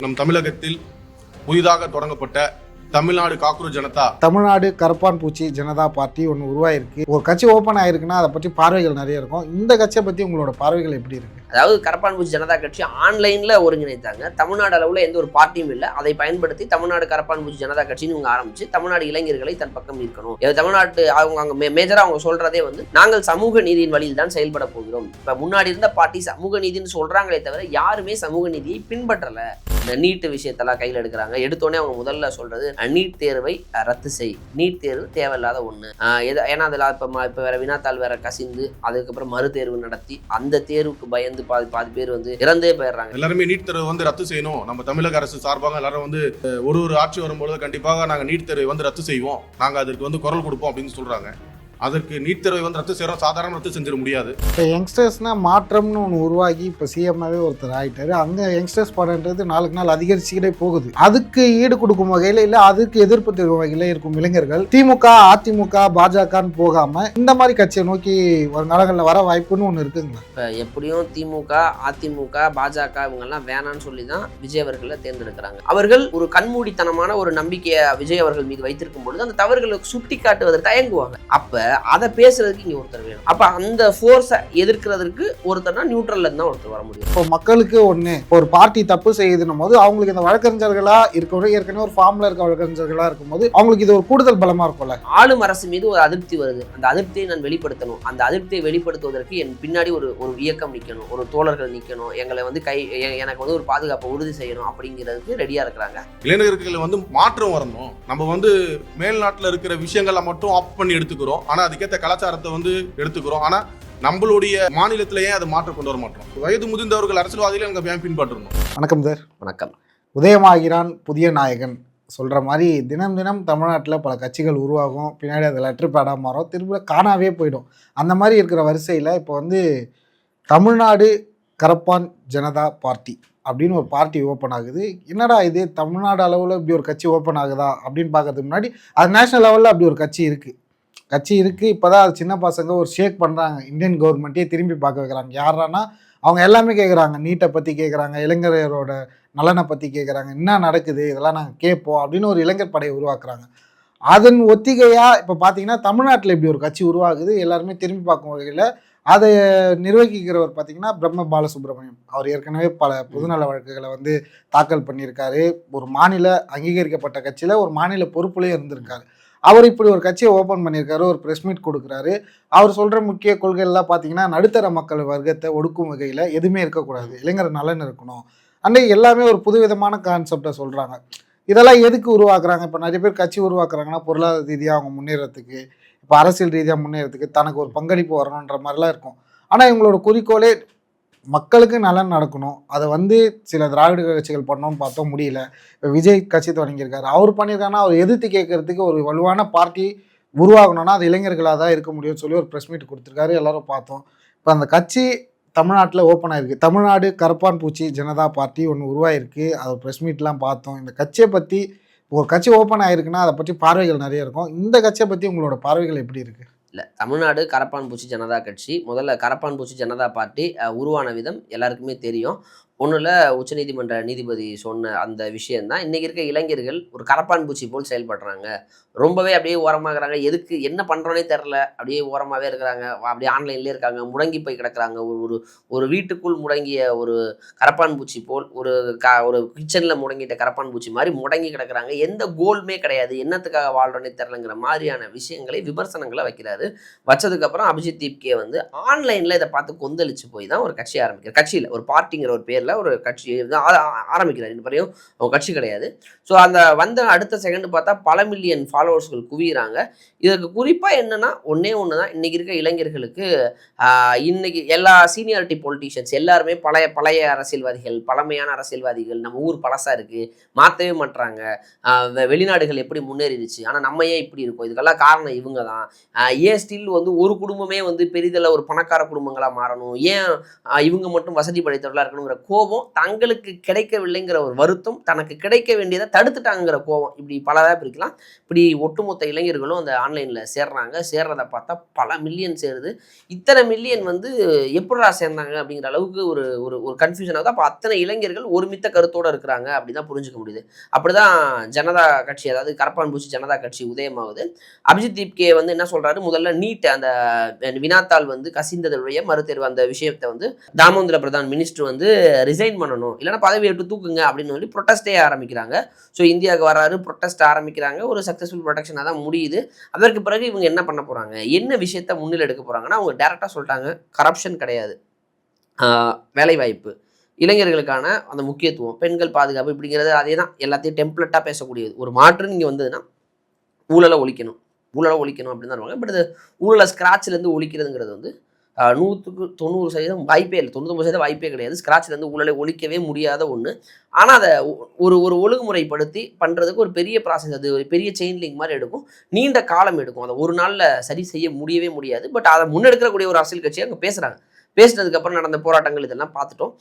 நம் தமிழகத்தில் புதிதாக தொடங்கப்பட்ட தமிழ்நாடு காக்ரோச் ஜனதா தமிழ்நாடு கரப்பான் பூச்சி ஜனதா பார்ட்டி ஒன்று உருவாயிருக்கு. ஒரு கட்சி ஓப்பன் ஆயிருக்குன்னா அதை பற்றி பார்வைகள் நிறைய இருக்கும். இந்த கட்சியை பற்றி உங்களோட பார்வைகள் எப்படி இருக்கு? அதாவது கரப்பான் பூச்சி ஜனதா கட்சி ஆன்லைன்ல ஒருங்கிணைத்தாங்க. தமிழ்நாடு அளவில் எந்த ஒரு பார்ட்டியும் இல்லை. அதை பயன்படுத்தி தமிழ்நாடு கரப்பான் பூச்சி ஜனதா கட்சின்னு இவங்க ஆரம்பிச்சு தமிழ்நாடு இளைஞர்களை தன் பக்கம் ஈர்க்கணும். தமிழ்நாட்டு அவங்க மேஜரா அவங்க சொல்றதே நாங்கள் சமூக நீதியின் வழியில் தான் செயல்பட போகிறோம். இப்ப முன்னாடி இருந்த பார்ட்டி சமூக நீதினு சொல்றாங்களே தவிர யாருமே சமூக நீதியை பின்பற்றல. இந்த நீட் விஷயத்தெல்லாம் கையில் எடுக்கிறாங்க. எடுத்தோடனே அவங்க முதல்ல சொல்றது நீட் தேர்வை ரத்து செய், நீட் தேர்வு தேவையில்லாத ஒண்ணு. ஏன்னா அதில் இப்போ வேற வினாத்தாள் வேற கசிந்து அதுக்கப்புறம் மறு தேர்வு நடத்தி அந்த தேர்வுக்கு பயந்து பாதி பேர் இறந்தே போயிடுறாங்க. எல்லாருமே நீட் தேர்வு ரத்து செய்யணும். நம்ம தமிழக அரசு சார்பாக எல்லாரும் ஒரு ஆட்சி வரும்பொழுது கண்டிப்பாக நாங்கள் நீட் தேர்வை ரத்து செய்வோம், நாங்கள் அதற்கு குரல் கொடுப்போம் அப்படின்னு சொல்றாங்க. அதற்கு நீட் தேர்வை ரத்து செய்யறோம், சாதாரண ரத்து செஞ்சிட முடியாது. இப்போ யங்ஸ்டர்ஸ்னா மாற்றம்னு ஒன்று உருவாகி இப்போ சிஎம்மாவே ஒருத்தர் ஆகிட்டாரு. அந்த யங்ஸ்டர்ஸ் படன்றது நாளுக்கு நாள் அதிகரிச்சுக்கிட்டே போகுது. அதுக்கு ஈடு கொடுக்கும் வகையில் இல்லை அதுக்கு எதிர்ப்பு தெரிவிக்கும் வகையில் இருக்கும் இளைஞர்கள் திமுக, அதிமுக, பாஜகன்னு போகாம இந்த மாதிரி கட்சியை நோக்கி ஒரு காலங்களில் வர வாய்ப்புன்னு ஒன்று இருக்குங்களா? இப்போ எப்படியும் திமுக, அதிமுக, பாஜக இவங்கெல்லாம் வேணான்னு சொல்லி தான் விஜய் அவர்களை தேர்ந்தெடுக்கிறாங்க. அவர்கள் ஒரு கண்மூடித்தனமான ஒரு நம்பிக்கையை விஜய் அவர்கள் மீது வைத்திருக்கும் பொழுது அந்த தவறுகளுக்கு சுட்டி காட்டுவதற்கு தயங்குவாங்க. அப்ப அதை பேசுறதுக்கு இங்க ஒருத்தர் வேணும். அப்ப அந்த ஃபோர்ஸை எதிர்க்கிறதுக்கு ஒருத்தர்னா நியூட்ரல்ல இருந்தா ஒருத்தர் வர முடியும். இப்போ மக்களுக்கு ஒண்ணு ஒரு பார்ட்டி தப்பு செய்யுதுன்னும் போது அவங்களுக்கு இந்த வழக்கறிஞர்களா இருக்கணும், ஏற்கனவே ஒரு ஃபார்ம்ல இருக்க வழக்கறிஞர்களா இருக்கும்போது அவங்களுக்கு இது ஒரு கூடுதல் பலமா இருக்கும்ல. ஆளும் அரசு மீது ஒரு அதிருப்தி வருது, அந்த அதிருப்தியை நான் வெளிப்படுத்தணும். அந்த அதிருப்தியை வெளிப்படுத்துவதற்கு என் பின்னாடி ஒரு இயக்கம் நிக்கணும், ஒரு தோழர்கள் நிக்கணும், எங்களை எனக்கு ஒரு பாதுகாப்பை உறுதி செய்யணும் அப்படிங்கிறதுக்கு ரெடியா இருக்கிறாங்க. இளைஞர்கள் மாற்றம் வரணும். நம்ம மேல்நாட்டுல இருக்கிற விஷயங்களை மட்டும் ஆஃப் பண்ணி எடுத்துக்கிறோம். ஆனா அதுக்கேற்ற கலாச்சாரத்தை எடுத்துக்கிறோம். ஆனா நம்மளுடைய மாநிலத்திலேயே அதை மாற்ற கொண்டு வர மாட்டோம். வயது முதிர்ந்தவர்கள் அரசியல்வாதிகளை நாங்கள் பின்பற்றணும். வணக்கம் சார். வணக்கம். உதயமாகிறான் புதிய நாயகன் சொல்கிற மாதிரி தினம் தினம் தமிழ்நாட்டில் பல கட்சிகள் உருவாகும், பின்னாடி அது லெட்டர் பேடாக மாறும், திரும்ப காணாவே போயிடும். அந்த மாதிரி இருக்கிற வரிசையில் இப்போ தமிழ்நாடு கரப்பான் ஜனதா பார்ட்டி அப்படின்னு ஒரு பார்ட்டி ஓப்பன் ஆகுது. என்னடா இது தமிழ்நாடு அளவில் இப்படி ஒரு கட்சி ஓப்பன் ஆகுதா அப்படின்னு பார்க்கறதுக்கு முன்னாடி அது நேஷனல் லெவலில் அப்படி ஒரு கட்சி இருக்குது. இப்போ தான் அது சின்ன பசங்க ஒரு ஷேக் பண்ணுறாங்க. இந்தியன் கவர்மெண்ட்டே திரும்பி பார்க்க வைக்கிறாங்க. யாரானா அவங்க எல்லாமே கேட்குறாங்க, நீட்டை பற்றி கேட்குறாங்க, இளைஞரோட நலனை பற்றி கேட்குறாங்க, என்ன நடக்குது இதெல்லாம் நாங்கள் கேட்போம் அப்படின்னு ஒரு இளைஞர் படையை உருவாக்குறாங்க. அதன் ஒத்திகையாக இப்போ பார்த்தீங்கன்னா தமிழ்நாட்டில் இப்படி ஒரு கட்சி உருவாகுது. எல்லாருமே திரும்பி பார்க்கும் வகையில் அதை நிர்வகிக்கிறவர் பார்த்தீங்கன்னா பிரம்ம பாலசுப்ரமணியம். அவர் ஏற்கனவே பல பொதுநல வழக்குகளை தாக்கல் பண்ணியிருக்காரு. ஒரு மாநில அங்கீகரிக்கப்பட்ட கட்சியில் ஒரு மாநில பொறுப்புலேயே இருந்திருக்காரு. அவர் இப்படி ஒரு கட்சியை ஓப்பன் பண்ணியிருக்காரு, ஒரு ப்ரெஸ் மீட் கொடுக்குறாரு. அவர் சொல்கிற முக்கிய கொள்கைகள்லாம் பார்த்தீங்கன்னா நடுத்தர மக்கள் வர்க்கத்தை ஒடுக்கும் வகையில் எதுவுமே இருக்கக்கூடாது, இளைஞர் நலன் இருக்கணும். அன்றைக்கு எல்லாமே ஒரு புதுவிதமான கான்செப்டை சொல்கிறாங்க. இதெல்லாம் எதுக்கு உருவாக்குறாங்க? இப்போ நிறைய பேர் கட்சி உருவாக்குறாங்கன்னா பொருளாதார ரீதியாக அவங்க முன்னேறத்துக்கு, இப்போ அரசியல் ரீதியாக முன்னேறத்துக்கு, தனக்கு ஒரு பங்களிப்பு வரணுன்ற மாதிரிலாம் இருக்கும். ஆனால் இவங்களோட குறிக்கோளே மக்களுக்கு நலன் நடக்கணும். அதை சில திராவிட கட்சிகள் பண்ணோன்னு பார்த்தோம், முடியல. இப்போ விஜய் கட்சி தொடங்கியிருக்காரு, அவர் பண்ணியிருக்காருன்னா அவர் எதிர்த்து கேட்கறதுக்கு ஒரு வலுவான பார்ட்டி உருவாகணும்னா அது இளைஞர்களாக தான் இருக்க முடியும்னு சொல்லி ஒரு ப்ரெஸ் மீட் கொடுத்துருக்காரு, எல்லாரும் பார்த்தோம். இப்போ அந்த கட்சி தமிழ்நாட்டில் ஓப்பன் ஆயிருக்கு. தமிழ்நாடு கரப்பான் பூச்சி ஜனதா பார்ட்டி ஒன்று உருவாயிருக்கு. அது ப்ரெஸ் மீட்லாம் பார்த்தோம். இந்த கட்சியை பற்றி ஒரு கட்சி ஓப்பன் ஆயிருக்குன்னா அதை பற்றி பார்வைகள் நிறைய இருக்கும். இந்த கட்சியை பற்றி உங்களோட பார்வைகள் எப்படி இருக்குது? இல்லை, தமிழ்நாடு கரப்பான் பூச்சி ஜனதா கட்சி, முதல்ல கரப்பான் பூச்சி ஜனதா பார்ட்டி உருவான விதம் எல்லாருக்குமே தெரியும். ஒன்றும் உச்சநீதிமன்ற நீதிபதி சொன்ன அந்த விஷயந்தான். இன்றைக்கி இருக்க இளைஞர்கள் ஒரு கரப்பான் பூச்சி போல் செயல்படுறாங்க. ரொம்பவே அப்படியே ஓரமாகறாங்க. எதுக்கு என்ன பண்ணுறோன்னே தெரில, அப்படியே ஓரமாகவே இருக்கிறாங்க. அப்படியே ஆன்லைன்லேயே இருக்காங்க, முடங்கி போய் கிடக்குறாங்க. ஒரு ஒரு வீட்டுக்குள் முடங்கிய ஒரு கரப்பான் பூச்சி போல், ஒரு கிச்சனில் முடங்கிட்ட கரப்பான் பூச்சி மாதிரி முடங்கி கிடக்குறாங்க. எந்த கோல்மே கிடையாது, என்னத்துக்காக வாழ்கிறோன்னே தெரிலங்கிற மாதிரியான விஷயங்களை விமர்சனங்களை வைக்கிறாரு. வச்சதுக்கப்புறம் அபிஜித் தீப்கே ஆன்லைனில் இதை பார்த்து கொந்தளிச்சு போய் தான் ஒரு கட்சி ஆரம்பிக்கிறார். கட்சியில் ஒரு பார்ட்டிங்கிற ஒரு பேர் ஒரு கட்சி ஆரம்பிக்கிறார். இந்த வரையும் அவங்க கட்சி கிடையாது. ஸோ அந்த அடுத்த செகண்ட் பார்த்தா பல மில்லியன் ஃபாலோவர்ஸ்கள் குவிகிறாங்க. இதற்கு குறிப்பாக என்னன்னா ஒன்னே ஒன்று தான், இன்னைக்கு இருக்க இளைஞர்களுக்கு இன்னைக்கு எல்லா சீனியாரிட்டி பொலிட்டீஷியன்ஸ் எல்லாருமே பழைய அரசியல்வாதிகள், பழமையான அரசியல்வாதிகள். நம்ம ஊர் பழசா இருக்கு, மாற்றவே மாட்டுறாங்க. வெளிநாடுகள் எப்படி முன்னேறிடுச்சு, ஆனால் நம்ம ஏன் இப்படி இருக்கோம், இதுக்கெல்லாம் காரணம் இவங்க தான். ஏன் ஸ்டில் ஒரு குடும்பமே பெரிதளவு ஒரு பணக்கார குடும்பங்களாக மாறணும், ஏன் இவங்க மட்டும் வசதி படைத்தவர்களாக இருக்கணுங்கிற கோபம், தங்களுக்கு கிடைக்கவில்லைங்கிற ஒரு வருத்தம், தனக்கு கிடைக்க வேண்டியதை தடுத்துட்டாங்கிற கோபம், இப்படி பலதாக பிரிக்கலாம். இப்படி ஒட்டுமொத்த இளைஞர்களும் அந்த ஆன்லைனில் சேர்றாங்க. சேர்றதை பார்த்தா பல மில்லியன் சேருது. இத்தனை மில்லியன் வந்து எப்படிடா சேர்ந்தாங்க அப்படிங்கிற அளவுக்கு ஒரு ஒரு ஒரு கன்ஃபியூஷன் ஆகுது. அப்போ அத்தனை இளைஞர்கள் ஒருமித்த கருத்தோடு இருக்கிறாங்க அப்படி தான் புரிஞ்சுக்க முடியுது. அப்படிதான் ஜனதா கட்சி, அதாவது கரப்பான் பூச்சி ஜனதா கட்சி உதயமாகுது. அபிஜித் தீப்கே வந்து என்ன சொல்றாரு, முதல்ல நீட் அந்த வினாத்தாள் வந்து கசிந்ததுடைய மறுதேர்வு அந்த விஷயத்தை வந்து தாமோதர பிரதான் மினிஸ்டர் வந்து ரிசைன் பண்ணணும், இல்லைன்னா பதவி ஏற்று தூக்குங்க அப்படின்னு சொல்லி ப்ரொட்டஸ்டே ஆரம்பிக்கிறாங்க. ஸோ இந்தியாவுக்கு வராரு, ப்ரொட்டஸ்ட் ஆரம்பிக்கிறாங்க. ஒரு சக்ஸஸ்ஃபுல் ப்ரொடக்ஷனாக தான் முடியுது. அதற்கு பிறகு இவங்க என்ன பண்ண போகிறாங்க, என்ன விஷயத்த முன்னில் எடுக்க போகிறாங்கன்னா, அவங்க டேரெக்டாக சொல்லிட்டாங்க, கரப்ஷன் கிடையாது, வேலைவாய்ப்பு, இளைஞர்களுக்கான அந்த முக்கியத்துவம், பெண்கள் பாதுகாப்பு, இப்படிங்கிறது அதே தான் எல்லாத்தையும் டெம்ப்ளெட்டாக பேசக்கூடியது. ஒரு மாற்று இங்கே வந்ததுன்னா ஊழலை ஒழிக்கணும் அப்படின்னு தான் இருவாங்க. பட் இது ஊழலை ஸ்க்ராட்ச்லேருந்து ஒழிக்கிறதுங்கிறது வந்து 100% வாய்ப்பே இல்லை, 99% வாய்ப்பே கிடையாது. ஸ்க்ராட்ச்லேருந்து ஊழலை ஒழிக்கவே முடியாத ஒன்று. ஆனால் அதை ஒரு ஒரு ஒழுங்குமுறைப்படுத்தி பண்ணுறதுக்கு ஒரு பெரிய ப்ராசஸ், அது ஒரு பெரிய செயின் லிங்க் மாதிரி எடுக்கும், நீண்ட காலம் எடுக்கும். அதை ஒரு நாளில் சரி செய்ய முடியவே முடியாது. பட் அதை முன்னெடுக்கக்கூடிய ஒரு அரசியல் கட்சி அங்கே பேசுகிறாங்க. பேசினதுக்கப்புறம் நடந்த போராட்டங்கள் இதெல்லாம் பார்த்துட்டோம்.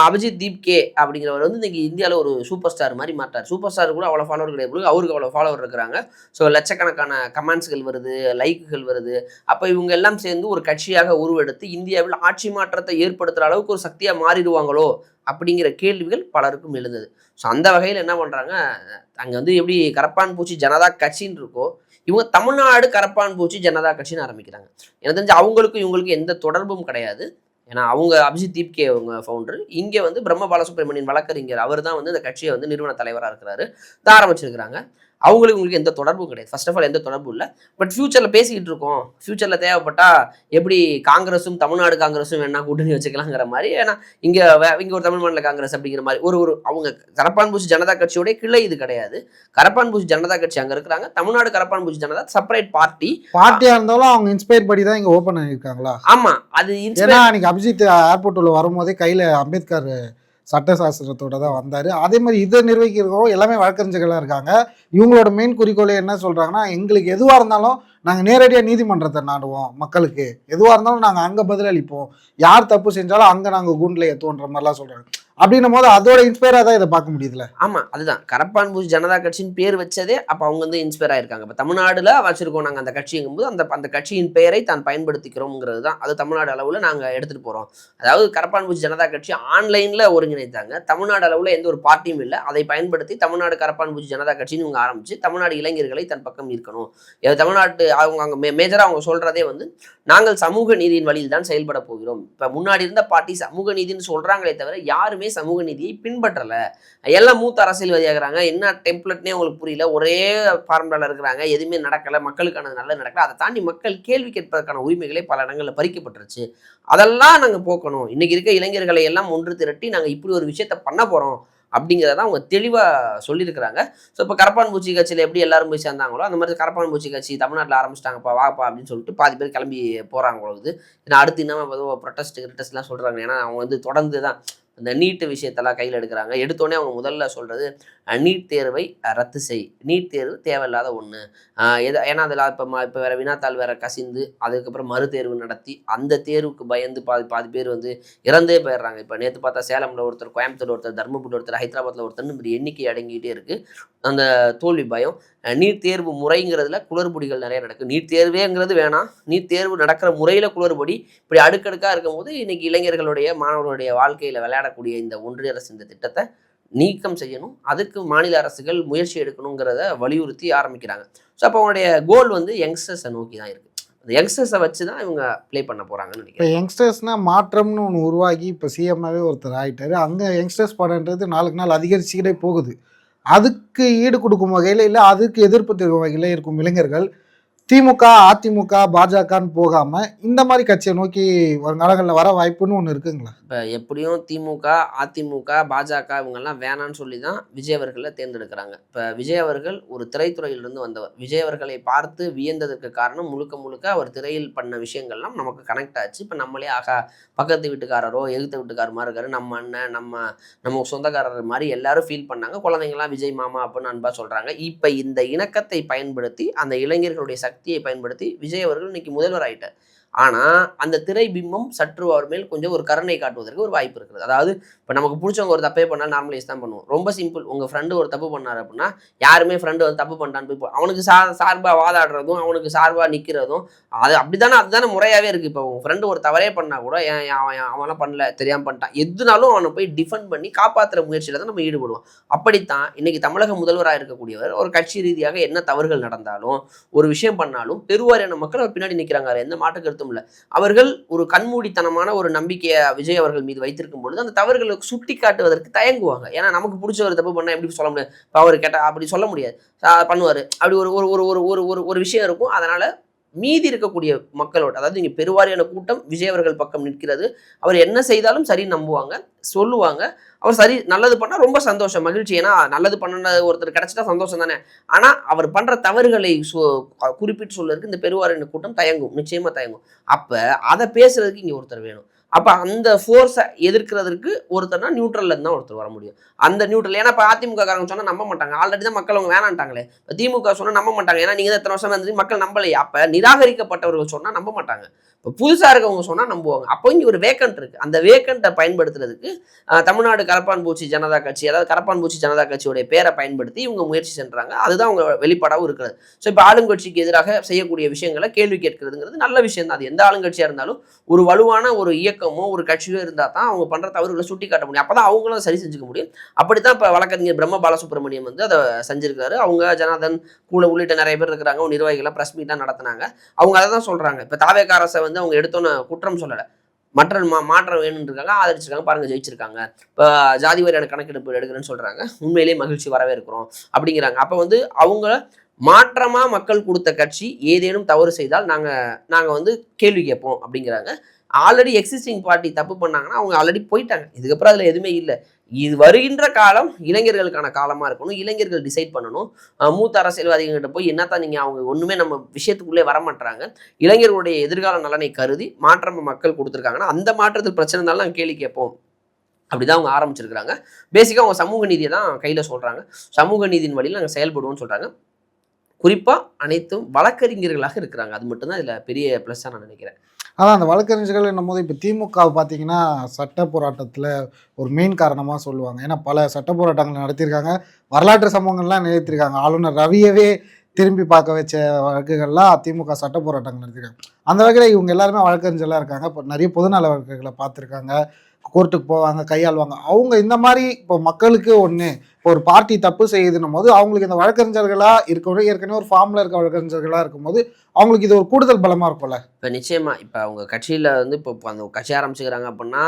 அபிஜித் தீப்கே அப்படிங்கிறவர் வந்து இன்றைக்கி இந்தியாவில் ஒரு சூப்பர் ஸ்டார் மாதிரி மாட்டார். சூப்பர் ஸ்டார் கூட அவ்வளோ ஃபாலோவர் கிடையாது, அவருக்கு அவ்வளோ ஃபாலோவர் இருக்கிறாங்க. ஸோ லட்சக்கணக்கான கமெண்ட்ஸ்கள் வருது, லைக்குகள் வருது. அப்போ இவங்க எல்லாம் சேர்ந்து ஒரு கட்சியாக உருவெடுத்து இந்தியாவில் ஆட்சி மாற்றத்தை ஏற்படுத்துகிற அளவுக்கு ஒரு சக்தியாக மாறிடுவாங்களோ அப்படிங்கிற கேள்விகள் பலருக்கும் எழுந்தது. ஸோ அந்த வகையில் என்ன பண்ணுறாங்க, அங்கே வந்து எப்படி கரப்பான் பூச்சி ஜனதா கட்சின்னு இருக்கோ, இவங்க தமிழ்நாடு கரப்பான் பூச்சி ஜனதா கட்சின்னு ஆரம்பிக்கிறாங்க. எனக்கு தெரிஞ்சு அவங்களுக்கும் இவங்களுக்கும் எந்த தொடர்பும் கிடையாது. ஏன்னா அவங்க அபிஜித் தீப்கே அவங்க ஃபவுண்டர், இங்கே வந்து பிரம்ம பாலசுப்ரமணியன் வழக்கறிஞர், அவர் தான் வந்து இந்த கட்சியை வந்து நிறுவன தலைவராக இருக்கிறாரு, இதை ஆரம்பிச்சிருக்கிறாங்க. அவங்களுக்கு உங்களுக்கு எந்த தொடர்பும் கிடையாது. ஃபர்ஸ்ட் ஆஃப் ஆல் எந்த தொடர்பும் இல்லை. பட் ஃபியூச்சரில் பேசிக்கிட்டு இருக்கோம், ஃபியூச்சரில் தேவைப்பட்டா எப்படி காங்கிரஸும் தமிழ்நாடு காங்கிரஸும் வேணா கூட்டணி வச்சுக்கலாங்கிற மாதிரி. ஏன்னா இங்கே ஒரு தமிழ் மாநில காங்கிரஸ் அப்படிங்கிற மாதிரி ஒரு அவங்க கரப்பான் பூச்சி ஜனதா கட்சியோடைய கிளை இது கிடையாது. கரப்பான் பூச்சி ஜனதா கட்சி அங்கே இருக்கிறாங்க, தமிழ்நாடு கரப்பான் பூச்சி ஜனதா செப்பரேட் பார்ட்டியாக இருந்தாலும் அவங்க இன்ஸ்பயர் படி தான் இங்கே ஓப்பன் பண்ணியிருக்காங்களா? ஆமாம், அது ஏன்னா அன்னைக்கு அபிஜித் ஏர்போர்ட் உள்ள வரும்போதே கையில் அம்பேத்கர் சட்டசாஸ்திரத்தோட தான் வந்தார். அதே மாதிரி இதை நிர்வகிக்கிறவங்க எல்லாமே வழக்கறிஞர்களாக இருக்காங்க. இவங்களோட மெயின் குறிக்கோளை என்ன சொல்கிறாங்கன்னா, எங்களுக்கு எதுவாக இருந்தாலும் நாங்கள் நேரடியாக நீதிமன்றத்தை நாடுவோம், மக்களுக்கு எதுவாக இருந்தாலும் நாங்கள் அங்கே பதிலளிப்போம், யார் தப்பு செஞ்சாலும் அங்கே நாங்கள் கூண்டில் ஏற்றுவோன்ற மாதிரிலாம் சொல்கிறாங்க. அப்படின்னும் போது அதோட இன்ஸ்பயராக தான் இதை பார்க்க முடியுதுல. ஆமாம், அதுதான் கரப்பான் பூச்சி ஜனதா கட்சியின் பேர் வச்சதே அப்போ அவங்க வந்து இன்ஸ்பயர் ஆயிருக்காங்க. இப்போ தமிழ்நாடுல வச்சிருக்கோம் நாங்கள் அந்த கட்சிங்கும்போது அந்த கட்சியின் பெயரை தான் பயன்படுத்திக்கிறோங்கிறது தான், அது தமிழ்நாடு அளவில் நாங்கள் எடுத்துகிட்டு போகிறோம். அதாவது கரப்பான் பூச்சி ஜனதா கட்சி ஆன்லைனில் ஒருங்கிணைத்தாங்க, தமிழ்நாடு அளவில் எந்த ஒரு பார்ட்டியும் இல்லை, அதை பயன்படுத்தி தமிழ்நாடு கரப்பான் பூச்சி ஜனதா கட்சின்னு இவங்க ஆரம்பிச்சு தமிழ்நாடு இளைஞர்களை தன் பக்கம் ஈர்க்கணும். தமிழ்நாட்டு அவங்க அங்கே மேஜராக அவங்க சொல்கிறதே வந்து நாங்கள் சமூக நீதியின் வழியில் தான் செயல்பட போகிறோம். இப்போ முன்னாடி இருந்த பார்ட்டி சமூக நீதினு சொல்கிறாங்களே தவிர யாருமே சமூக நீதியை பின்பற்றல. எல்லாம் மூத்த அரசியல்வாதியாகிறாங்க, என்ன டெம்ப்ளேட்னே உங்களுக்கு புரியல, ஒரே ஃபார்முலாவில் இருக்கிறாங்க, எதுவுமே நடக்கலை, மக்களுக்கான நல்லது நடக்கல. அதை தாண்டி மக்கள் கேள்வி கேட்பதற்கான உரிமைகளை பல இடங்களில் பறிக்கப்பட்டுருச்சு. அதெல்லாம் நாங்கள் போக்கணும், இன்னைக்கு இருக்க இளைஞர்களை எல்லாம் ஒன்று திரட்டி நாங்கள் இப்படி ஒரு விஷயத்த பண்ண போகிறோம் அப்படிங்கிறத அவங்க தெளிவாக சொல்லியிருக்கிறாங்க. ஸோ இப்போ கரப்பான் பூச்சி கட்சியில் எப்படி எல்லாரும் போய் சேர்ந்தாங்களோ அந்த மாதிரி கரப்பான் பூச்சி கட்சி தமிழ்நாட்டில் ஆரம்பிச்சிட்டாங்கப்பா வாப்பா அப்படின்னு சொல்லிட்டு பாதி பேர் கிளம்பி போகிறாங்க பொழுது. ஏன்னா அடுத்து இன்னும் ப்ரொட்டஸ்ட்லாம் சொல்கிறாங்க. ஏன்னா அவங்க வந்து தொடர்ந்து தான் இந்த நீட்டு விஷயத்தெல்லாம் கையில் எடுக்கிறாங்க. எடுத்தோடனே அவங்க முதல்ல சொல்கிறது நீட் தேர்வை ரத்து செய், நீட் தேர்வு தேவையில்லாத ஒன்று. ஏன்னா அதில் இப்போ வேறு வினாத்தாள் வேறு கசிந்து அதுக்கப்புறம் மறுதேர்வு நடத்தி அந்த தேர்வுக்கு பயந்து பாதி பேர் வந்து இறந்தே போயிடுறாங்க. இப்போ நேற்று பார்த்தா சேலமில் ஒருத்தர், கோயம்புத்தூர் ஒருத்தர், தர்மபுரி ஒருத்தர், ஹைதராபாத்தில் ஒருத்தர், இப்படி எண்ணிக்கை அடங்கிக்கிட்டே இருக்குது. அந்த தோல்வி பயம், நீட் தேர்வு முறைங்கிறதுல குளறுபடிகள் நிறைய நடக்குது. நீட் தேர்வேங்கிறது வேணாம், நீட் தேர்வு நடக்கிற முறையில் குளறுபடி, இப்படி அடுக்கடுக்காக இருக்கும்போது இன்னைக்கு இளைஞர்களுடைய மாணவர்களுடைய வாழ்க்கையில் விளையாடக்கூடிய இந்த ஒன்றிய அரசு இந்த திட்டத்தை நீக்கம் செய்யணும், அதுக்கு மாநில அரசுகள் முயற்சி எடுக்கணுங்கிறத வலியுறுத்தி ஆரம்பிக்கிறாங்க. ஸோ அப்போ அவங்களுடைய கோல் வந்து யங்ஸ்டர்ஸை நோக்கி தான் இருக்குது. அந்த யங்ஸ்டர்ஸை வச்சு தான் இவங்க ப்ளே பண்ண போகிறாங்கன்னு நினைக்கிறேன். இப்போ யங்ஸ்டர்ஸ்னால் மாற்றம்னு ஒன்று உருவாகி இப்போ சிஎம்மாகவே ஒருத்தர் ஆகிட்டார். அங்கே யங்ஸ்டர்ஸ் படன்றது நாளுக்கு நாள் அதிகரிச்சுக்கிட்டே போகுது. அதுக்கு ஈடு கொடுக்கும் வகையில் இல்லை அதுக்கு எதிர்ப்பு தெரிவிக்கும் வகையில் இருக்கும் இளைஞர்கள் திமுக, அதிமுக, பாஜகன்னு போகாமல் இந்த மாதிரி கட்சியை நோக்கி வருங்காலங்களில் வர வாய்ப்புன்னு ஒன்று இருக்குங்களா? இப்போ எப்படியும் திமுக, அதிமுக, பாஜக இவங்கெல்லாம் வேணான்னு சொல்லி தான் விஜய் அவர்களை தேர்ந்தெடுக்கிறாங்க. இப்போ விஜய் அவர்கள் ஒரு திரைத்துறையிலிருந்து வந்தவர். விஜய் அவர்களை பார்த்து வியந்ததற்கு காரணம் முழுக்க அவர் திரையில் பண்ண விஷயங்கள்லாம் நமக்கு கனெக்ட் ஆச்சு. இப்போ நம்மளே ஆகா பக்கத்து வீட்டுக்காரரோ எகுத்த வீட்டுக்காரர் மாதிரி இருக்காரு, நம்ம அண்ணன், நம்ம சொந்தக்காரர் மாதிரி எல்லாரும் ஃபீல் பண்ணாங்க. குழந்தைங்களாம் விஜய் மாமா அப்படின்னு அன்பா சொல்கிறாங்க. இப்போ இந்த இணக்கத்தை பயன்படுத்தி அந்த இளைஞர்களுடைய சக்தியை பயன்படுத்தி விஜய் அவர்கள் இன்னைக்கு முதல்வர் ஆகிட்டார். ஆனால் அந்த திரை பிம்பம் சற்று அவர் மேல் கொஞ்சம் ஒரு கருணை காட்டுவதற்கு ஒரு வாய்ப்பு இருக்குது. அதாவது இப்போ நமக்கு பிடிச்சவங்க ஒரு தப்பே பண்ணால் நார்மலைஸ் தான் பண்ணுவோம். ரொம்ப சிம்பிள். உங்கள் ஃப்ரெண்டு ஒரு தப்பு பண்ணார் அப்படின்னா யாருமே ஃப்ரெண்டு வந்து தப்பு பண்ணிட்டான்னு போய் அவனுக்கு சார்பாக வாதாடுறதும் அவனுக்கு சார்பாக நிற்கிறதும் அது அப்படித்தானே, அதுதானே முறையாகவே இருக்குது. இப்போ உங்கள் ஃப்ரெண்டு ஒரு தவறே பண்ணால் கூட அவன்லாம் பண்ணல தெரியாமல் பண்ணிட்டான் எதுனாலும் அவனை போய் டிஃபெண்ட் பண்ணி காப்பாற்றுற முயற்சியில் தான் நம்ம ஈடுபடுவோம். அப்படித்தான் இன்னைக்கு தமிழக முதல்வராக இருக்கக்கூடியவர் ஒரு கட்சி ரீதியாக என்ன தவறுகள் நடந்தாலும் ஒரு விஷயம் பண்ணாலும் பெருவாரியான மக்கள் அவர் பின்னாடி நிற்கிறாங்க. எந்த மாற்று கருத்தும் இல்லை. அவர்கள் ஒரு கண்மூடித்தனமான ஒரு நம்பிக்கையை விஜய் அவர்கள் மீது வைத்திருக்கும் பொழுது அந்த தவறுகளுக்கு சுட்டி காட்டுவதற்கு தயங்குவாங்க. ஏன்னா நமக்கு பிடிச்ச ஒரு தப்பு பண்ணால் எப்படி சொல்ல முடியாது? இப்போ அவர் கேட்டால் அப்படி சொல்ல முடியாது, பண்ணுவார். அப்படி ஒரு ஒரு ஒரு ஒரு ஒரு ஒரு விஷயம் இருக்கும். அதனால மீதி இருக்கக்கூடிய மக்களோட, அதாவது இங்கே பெருவாரியான கூட்டம் விஜய் அவர்கள் பக்கம் நிற்கிறது. அவர் என்ன செய்தாலும் சரி நம்புவாங்க, சொல்லுவாங்க. அவர் சரி நல்லது பண்ணால் ரொம்ப சந்தோஷம், மகிழ்ச்சி. ஏன்னா நல்லது பண்ண ஒருத்தர் கிடைச்சிட்டா சந்தோஷம் தானே. ஆனால் அவர் பண்ணுற தவறுகளை குறிப்பிட்டு சொல்றதுக்கு இந்த பெருவாரியான கூட்டம் தயங்கும், நிச்சயமாக தயங்கும். அப்போ அதை பேசுறதுக்கு இங்கே ஒருத்தர் வேணும். அப்போ அந்த ஃபோர்ஸை எதிர்க்கிறதுக்கு ஒருத்தர்னா நியூட்ரல்ல இருந்தால் ஒருத்தர் வர முடியும். அந்த நியூட்ரல், ஏன்னா இப்போ அதிமுக காரங்க சொன்னால் நம்ப மாட்டாங்க. ஆல்ரெடி தான் மக்கள் அவங்க வேணான்ட்டாங்களே. இப்போ திமுக சொன்னால் நம்ப மாட்டாங்க. ஏன்னா நீங்கள் தான் இத்தனை வருஷம் வந்து மக்கள் நம்பலையே. அப்போ நிராகரிக்கப்பட்டவர்கள் சொன்னால் நம்ப மாட்டாங்க. இப்போ புதுசாக இருக்கவங்க சொன்னால் நம்புவாங்க. அப்போ இங்கே ஒரு வேக்கண்ட் இருக்குது. அந்த வேக்கண்ட்டை பயன்படுத்துறதுக்கு தமிழ்நாடு கரப்பான் பூச்சி ஜனதா கட்சி, அதாவது கரப்பான் பூச்சி ஜனதா கட்சியோடைய பேரை பயன்படுத்தி இவங்க முயற்சி சென்றாங்க. அதுதான் அவங்க வெளிப்பாடாகவும் இருக்கிறது. ஸோ இப்போ ஆளுங்கட்சிக்கு எதிராக செய்யக்கூடிய விஷயங்களை கேள்வி கேட்கறதுங்கிறது நல்ல விஷயம் தான். அது எந்த ஆளுங்கட்சியாக இருந்தாலும் ஒரு வலுவான ஒரு இயக்கமோ ஒரு கட்சியோ இருந்தால் தான் அவங்க பண்ணுற தவறுகளை சுட்டி காட்ட முடியும். அப்போ தான் அவங்களும் சரி செஞ்சுக்க முடியும். அப்படித்தான் இப்போ வழக்கறிஞர் பிரம்ம பாலசுப்ரமணியம் வந்து அதை செஞ்சிருக்காரு. அவங்க ஜனார்தன் கூட உள்ளிட்ட நிறைய பேர் இருக்கிறாங்க, நிர்வாகிகளாக ப்ரெஸ் மீட்டாக நடத்தினாங்க. அவங்க அதை தான் சொல்கிறாங்க. இப்போ தாவேகா அரசை வந்து அவங்க எடுத்தோன்னு குற்றம் சொல்லலை, மாற்றம் வேணும்னு இருக்காங்க, ஆதரிச்சிருக்காங்க, பாருங்க ஜெயிச்சிருக்காங்க. இப்போ ஜாதி வாரியான கணக்கெடுப்பு எடுக்கிறேன்னு சொல்கிறாங்க. உண்மையிலேயே மகிழ்ச்சி, வரவே இருக்கிறோம் அப்படிங்கிறாங்க. அப்போ வந்து அவங்க மாற்றமாக மக்கள் கொடுத்த கட்சி ஏதேனும் தவறு செய்தால் நாங்கள் வந்து கேள்வி கேட்போம் அப்படிங்கிறாங்க. ஆல்ரெடி எக்ஸிஸ்டிங் பார்ட்டி தப்பு பண்ணாங்கன்னா அவங்க ஆல்ரெடி போயிட்டாங்க. இதுக்கப்புறம் அதில் எதுவுமே இல்லை. இது வருகின்ற காலம் இளைஞர்களுக்கான காலமாக இருக்கணும். இளைஞர்கள் டிசைட் பண்ணணும். மூத்த அரசியல்வாதிகிட்ட போய் என்னத்தான் நீங்கள், அவங்க ஒன்றுமே நம்ம விஷயத்துக்குள்ளே வரமாட்டாங்க. இளைஞர்களுடைய எதிர்கால நலனை கருதி மாற்றம் மக்கள் கொடுத்துருக்காங்கன்னா அந்த மாற்றத்தில் பிரச்சனை இருந்தாலும் நாங்கள் கேள்வி கேட்போம். அப்படிதான் அவங்க ஆரம்பிச்சிருக்கிறாங்க. பேசிக்காக அவங்க சமூக நீதியை தான் கையில் சொல்கிறாங்க. சமூக நீதியின் வழியில் நாங்கள் செயல்படுவோம்னு சொல்கிறாங்க. குறிப்பாக அனைத்தும் வழக்கறிஞர்களாக இருக்கிறாங்க. அது மட்டும்தான் இதில் பெரிய ப்ளஸ்ஸாக நான் நினைக்கிறேன். அதான் அந்த வழக்கறிஞர்கள் என்னும் போது இப்போ திமுக பார்த்தீங்கன்னா சட்ட போராட்டத்தில் ஒரு மெயின் காரணமாக சொல்லுவாங்க. ஏன்னா பல சட்ட போராட்டங்கள் நடத்தியிருக்காங்க, வரலாற்று சம்பவங்கள்லாம் நிகழ்த்திருக்காங்க. ஆளுநர் ரவியவே திரும்பி பார்க்க வச்ச வழக்குகள்லாம் திமுக சட்ட போராட்டங்கள் நடத்திருக்காங்க. அந்த வகையில் இவங்க எல்லாருமே வழக்கறிஞர்களாக இருக்காங்க. இப்போ நிறைய பொதுநல வழக்குகளை பார்த்துருக்காங்க, கோர்ட்டுக்கு போவாங்க, கையாளுவாங்க. அவங்க இந்த மாதிரி இப்போ மக்களுக்கு ஒன்று, இப்போ ஒரு பார்ட்டி தப்பு செய்யுதுன்னும் போது அவங்களுக்கு இந்த வழக்கறிஞர்களாக இருக்கணும், ஏற்கனவே ஒரு ஃபார்மில் இருக்க வழக்கறிஞர்களாக இருக்கும்போது அவங்களுக்கு இது ஒரு கூடுதல் பலமாக இருக்கும்ல. இப்போ நிச்சயமாக இப்போ அவங்க கட்சியில் வந்து இப்போ அந்த கட்சி ஆரம்பிச்சுக்கிறாங்க அப்படின்னா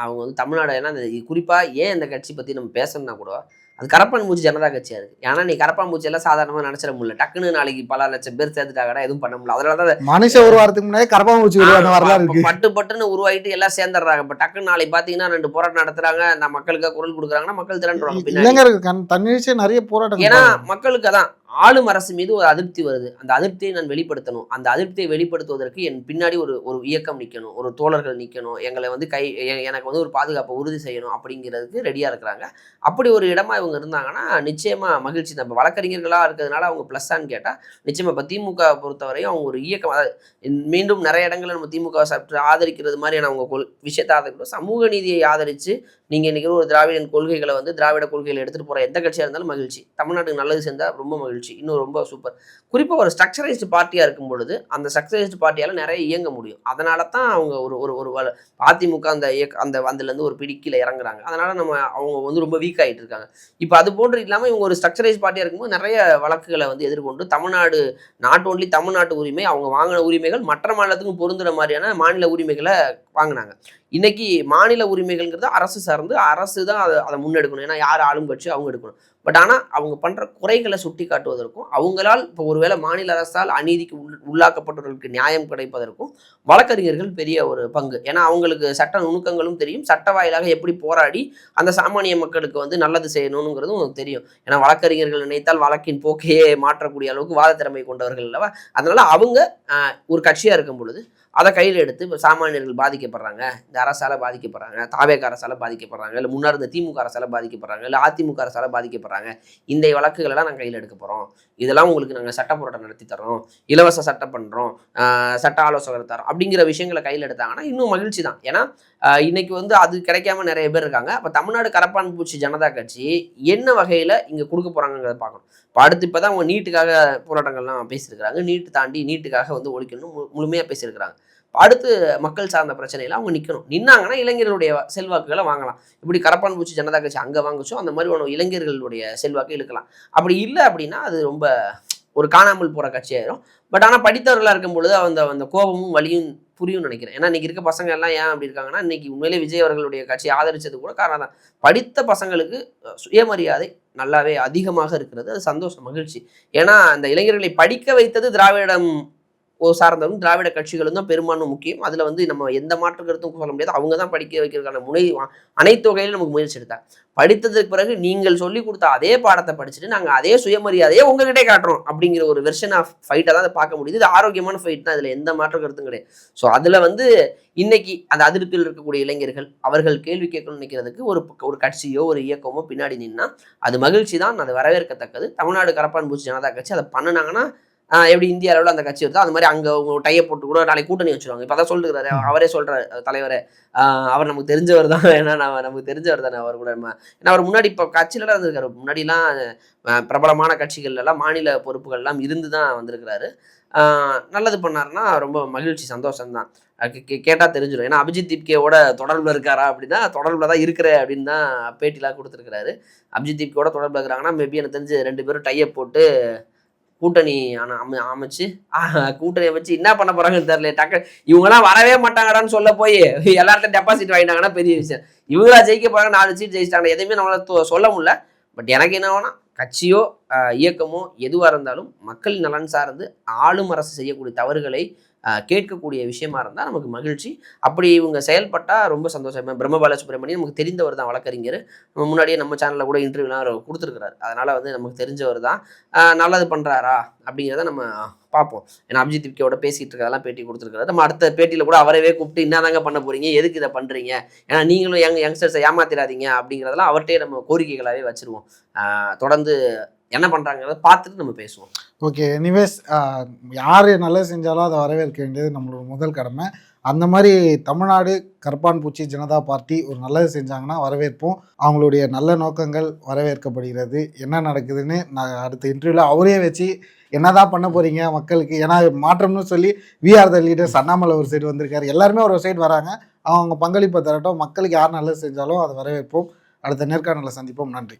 அவங்க வந்து தமிழ்நாடு, ஏன்னா அந்த குறிப்பாக ஏன் இந்த கட்சி பற்றி நம்ம பேசணும்னா கூட அது கரப்பான் பூச்சி ஜனதா கட்சியாக இருக்குது. ஏன்னா நீ கரப்பான் பூச்சி எல்லாம் சாதாரணமாக நினச்சிட முடியல. டக்குன்னு நாளைக்கு பல லட்சம் பேர் சேர்த்துட்டாங்கன்னா எதுவும் பண்ண முடியல. அதனால தான் மனுஷ ஒரு வாரத்துக்கு முன்னாடி கரப்பான் பூச்சி வரலாறு இருக்கு. பட்டுன்னு உருவாகிட்டு எல்லாம் சேர்ந்துடுறாங்க. இப்போ டக்குன்னு நாளைக்கு பார்த்தீங்கன்னா 2 போராட்டம் நடத்துறாங்க, அந்த மக்களுக்காக குரல் கொடுக்குறாங்கன்னா மக்கள் திரண்டுறாங்க. இளைஞர்கள் தன்னிச்சையாக நிறைய போராட்டம். ஏன்னா மக்களுக்கு அதான் ஆளும் அரசு மீது ஒரு அதிருப்தி வருது. அந்த அதிருப்தியை நான் வெளிப்படுத்தணும். அந்த அதிருப்தியை வெளிப்படுத்துவதற்கு என் பின்னாடி ஒரு இயக்கம் நிற்கணும், ஒரு தோழர்கள் நிற்கணும், எங்களை வந்து எனக்கு வந்து ஒரு பாதுகாப்பை உறுதி செய்யணும் அப்படிங்கிறதுக்கு ரெடியாக இருக்கிறாங்க. அப்படி ஒரு இடமா இவங்க இருந்தாங்கன்னா நிச்சயமாக மகிழ்ச்சி தான். இப்போ வழக்கறிஞர்களாக இருக்கிறதுனால அவங்க ப்ளஸ்ஸான்னு கேட்டால் நிச்சயமாக இப்போ திமுக பொறுத்தவரையும் அவங்க ஒரு இயக்கம், அதாவது மீண்டும் நிறைய இடங்களில் நம்ம திமுக சற்று ஆதரிக்கிறது மாதிரியான அவங்க விஷயத்தை ஆதரிக்கிறோம். சமூக நீதியை ஆதரித்து நீங்கள் இன்றைக்கி ஒரு திராவிடன் கொள்கைகளை வந்து திராவிட கொள்கைகளை எடுத்துகிட்டு போகிற எந்த கட்சியாக இருந்தாலும் மகிழ்ச்சி. தமிழ்நாட்டுக்கு நல்லது சேர்ந்தால் ரொம்ப மகிழ்ச்சி, இன்னும் ரொம்ப சூப்பர். குறிப்பாக ஒரு ஸ்ட்ரக்சரைஸ்டு பார்ட்டியாக இருக்கும் பொழுது அந்த ஸ்ட்ரக்சரைஸ்டு பார்ட்டியால் நிறைய இயங்க முடியும். அதனால தான் அவங்க ஒரு அதிமுக அந்த அதுலேருந்து ஒரு பிடிக்கில் இறங்குறாங்க. அதனால் அவங்க வந்து ரொம்ப வீக் ஆகிட்டு இருக்காங்க. இப்போ அது போன்று இல்லாமல் இவங்க ஒரு ஸ்ட்ரக்சரைஸ் பார்ட்டியாக இருக்கும்போது நிறைய வழக்குகளை வந்து எதிர்கொண்டு தமிழ்நாடு நாட் ஓன்லி தமிழ்நாட்டு உரிமை, அவங்க வாங்கின உரிமைகள் மற்ற மாநிலத்துக்கும் பொருந்துகிற மாதிரியான மாநில உரிமைகளை வாங்கினாங்க. இன்னைக்கு மாநில உரிமைகள்ங்கிறது அரசு சார்ந்து அரசு தான் அதை முன்னெடுக்கணும். ஏன்னா யார் ஆளும் கட்சி அவங்க எடுக்கணும். பட் ஆனால் அவங்க பண்ணுற குறைகளை சுட்டி காட்டுவதற்கும் அவங்களால் இப்போ ஒருவேளை மாநில அரசால் அநீதிக்கு உள்ளாக்கப்பட்டவர்களுக்கு நியாயம் கிடைப்பதற்கும் வழக்கறிஞர்கள் பெரிய ஒரு பங்கு. ஏன்னா அவங்களுக்கு சட்ட நுணுக்கங்களும் தெரியும், சட்ட வாயிலாக எப்படி போராடி அந்த சாமானிய மக்களுக்கு வந்து நல்லது செய்யணுங்கிறதும் தெரியும். ஏன்னா வழக்கறிஞர்கள் நினைத்தால் வழக்கின் போக்கையே மாற்றக்கூடிய அளவுக்கு வாத திறமை கொண்டவர்கள் அல்லவா. அதனால அவங்க ஒரு கட்சியாக இருக்கும் பொழுது அதை கையில் எடுத்து இப்போ சாமானியர்கள் பாதிக்கப்படுறாங்க, இந்த அரசால் பாதிக்கப்படுறாங்க, தாவேக அரசால் பாதிக்கப்படுறாங்க, இல்லை முன்னாடி இந்த திமுக அரசால் பாதிக்கப்படுறாங்க, இல்லை அதிமுக அரசால் பாதிக்கப்படுறாங்க, இந்த வழக்குகளெல்லாம் நாங்கள் கையில் எடுக்க போகிறோம், இதெல்லாம் உங்களுக்கு நாங்கள் சட்ட போராட்டம் நடத்தி தரோம், இலவச சட்டம் பண்ணுறோம், சட்ட ஆலோசகர் தரோம் அப்படிங்கிற விஷயங்களை கையில் எடுத்தாங்கன்னா இன்னும் மகிழ்ச்சி தான். ஏன்னா இன்னைக்கு வந்து அது கிடைக்காம நிறைய பேர் இருக்காங்க. அப்போ தமிழ்நாடு கரப்பான் பூச்சி ஜனதா கட்சி என்ன வகையில் இங்கே கொடுக்க போகிறாங்கிறத பார்க்கணும். இப்போ அடுத்து இப்போ தான் அவங்க நீட்டுக்காக போராட்டங்கள்லாம் பேசியிருக்கிறாங்க, நீட்டு தாண்டி நீட்டுக்காக வந்து ஒழிக்கணும் முழுமையாக பேசியிருக்கிறாங்க. அடுத்து மக்கள் சார்ந்த பிரச்சனையில் அவங்க நிற்கணும். நின்னாங்கன்னா இளைஞர்களுடைய செல்வாக்குகளை வாங்கலாம். இப்படி கரப்பான் பூச்சி ஜனதா கட்சி அங்கே வாங்குச்சோ அந்த மாதிரி இளைஞர்களுடைய செல்வாக்கு இழுக்கலாம். அப்படி இல்லை அப்படின்னா அது ரொம்ப ஒரு காணாமல் போகிற கட்சியாயிரும். பட் ஆனால் படித்தவர்களாக இருக்கும் பொழுது அந்த கோபமும் வலியும் புரியும்னு நினைக்கிறேன். ஏன்னா இன்னைக்கு இருக்க பசங்க எல்லாம் ஏன் அப்படி இருக்காங்கன்னா, இன்னைக்கு உண்மையிலே விஜய் அவர்களுடைய கட்சியை ஆதரிச்சது கூட காரணம் தான். படித்த பசங்களுக்கு சுயமரியாதை நல்லாவே அதிகமாக இருக்கிறது. அது சந்தோஷம், மகிழ்ச்சி. ஏன்னா அந்த இளைஞர்களை படிக்க வைத்தது திராவிடம் சார்ந்தவங்க, திராவிட கட்சிகளும் தான் பெரும்பான்மை முக்கியம். அதில் வந்து நம்ம எந்த மாற்று கருத்தும் சொல்ல முடியாது. அவங்க தான் படிக்க வைக்கிறதுக்கான அனைத்து வகையிலும் நமக்கு முயற்சி எடுத்தாங்க. படித்ததுக்கு பிறகு நீங்கள் சொல்லி கொடுத்த அதே பாடத்தை படிச்சுட்டு நாங்கள் அதே சுயமரியாதையை உங்ககிட்டே காட்டுறோம் அப்படிங்கிற ஒரு வெர்ஷன் ஆஃப் ஃபைட்டை தான் அதை பார்க்க முடியுது. இது ஆரோக்கியமான ஃபைட் தான், இதில் எந்த மாற்று கருத்தும் கிடையாது. ஸோ அதில் வந்து இன்னைக்கு அந்த அதிருப்தியில் இருக்கக்கூடிய இளைஞர்கள் அவர்கள் கேள்வி கேட்கணும்னு நினைக்கிறதுக்கு ஒரு கட்சியோ ஒரு இயக்கமோ பின்னாடி நின்னா அது மகிழ்ச்சி தான், அது வரவேற்கத்தக்கது. தமிழ்நாடு கரப்பான் பூச்சி ஜனதா கட்சி அதை பண்ணினாங்கன்னா எப்படி இந்திய அளவில் அந்த கட்சி வருதோ அந்த மாதிரி அங்கே அவங்க டையை போட்டு கூட நாளைக்கு கூட்டணி வச்சுருவாங்க. இப்போ அதான் சொல்லிருக்காரு, அவரே சொல்கிறார் தலைவரே, அவர் நமக்கு தெரிஞ்சவர் தான். ஏன்னா நமக்கு தெரிஞ்சவர் தானே அவர் கூட. ஏன்னா அவர் முன்னாடி இப்போ கட்சியிலலாம் இருந்திருக்காரு. முன்னாடிலாம் பிரபலமான கட்சிகள்லாம் மாநில பொறுப்புகள்லாம் இருந்து தான் வந்திருக்கிறாரு. நல்லது பண்ணாருன்னா ரொம்ப மகிழ்ச்சி, சந்தோஷம்தான். கேட்டால் தெரிஞ்சிடும். ஏன்னா அபிஜித் தீப்கேவோட தொடர்பில் இருக்காரா அப்படின்னா தொடர்பில் தான் இருக்கிற அப்படின்னு தான் பேட்டிலாம் கொடுத்துருக்கிறாரு. அபிஜித் தீப்கேவோட தொடர்பில் இருக்கிறாங்கன்னா மேபி எனக்கு தெரிஞ்சு 2 பேரும் டையை போட்டு கூட்டணி அமைச்சு கூட்டணி வச்சு என்ன பண்ண போறாங்கன்னு தெரியல. டக்கு இவங்கெல்லாம் வரவே மாட்டாங்கடான்னு சொல்ல போய் எல்லார்ட்டும் டெபாசிட் வாங்கிட்டாங்கன்னா பெரிய விஷயம். இவங்களா ஜெயிக்க போறாங்க, 4 சீட் ஜெயிச்சிட்டாங்க, எதுவுமே நம்மளால சொல்ல முடியல. பட் எனக்கு என்ன வேணா, கட்சியோ இயக்கமோ எதுவாக இருந்தாலும் மக்கள் நலன் சார்ந்து ஆளும் அரசு செய்யக்கூடிய தவறுகளை கேட்கக்கூடிய விஷயமா இருந்தால் நமக்கு மகிழ்ச்சி. அப்படி இவங்க செயல்பட்டால் ரொம்ப சந்தோஷம். பிரம்ம பாலசுப்ரமணியன் நமக்கு தெரிந்தவர் தான், வழக்கறிஞர். நம்ம முன்னாடியே நம்ம சேனலில் கூட இன்டர்வியூலாம் கொடுத்துருக்கிறாரு. அதனால் வந்து நமக்கு தெரிஞ்சவர் தான். நல்லது பண்ணுறாரா அப்படிங்கிறத நம்ம பார்ப்போம். ஏன்னா அபிஜித் தீப்கேவோட பேசிகிட்டு இருக்கிறதெல்லாம் பேட்டி கொடுத்துருக்காரு. நம்ம அடுத்த பேட்டியில் கூட அவரவே கூப்பிட்டு என்னதாங்க பண்ண போகிறீங்க, எதுக்கு இதை பண்ணுறீங்க, ஏன்னா நீங்களும் யங்ஸ்டர்ஸை ஏமாத்திராதீங்க அப்படிங்கிறதெல்லாம் அவர்கிட்டே நம்ம கோரிக்கைகளாகவே வச்சுருவோம். தொடர்ந்து என்ன பண்ணுறாங்கிறத பார்த்துட்டு நம்ம பேசுவோம். ஓகே, எனிவேஸ் யார் நல்லது செஞ்சாலும் அதை வரவேற்க வேண்டியது நம்மளோட முதல் கடமை. அந்த மாதிரி தமிழ்நாடு கரப்பான் பூச்சி ஜனதா பார்ட்டி ஒரு நல்லது செஞ்சாங்கன்னா வரவேற்போம். அவங்களுடைய நல்ல நோக்கங்கள் வரவேற்கப்படுகிறது. என்ன நடக்குதுன்னு நான் அடுத்த இன்டர்வியூவில் அவரே வச்சு என்னதான் பண்ண போகிறீங்க மக்களுக்கு, ஏன்னா மாற்றம்னு சொல்லி விஆர் த லீடர்ஸ் அண்ணாமலை ஒரு சைடு வந்திருக்காரு, எல்லாருமே ஒரு சைடு வராங்க. அவங்க பங்களிப்பை தரட்டும். மக்களுக்கு யார் நல்லது செஞ்சாலும் அதை வரவேற்போம். அடுத்த நேர்காணலை சந்திப்போம். நன்றி.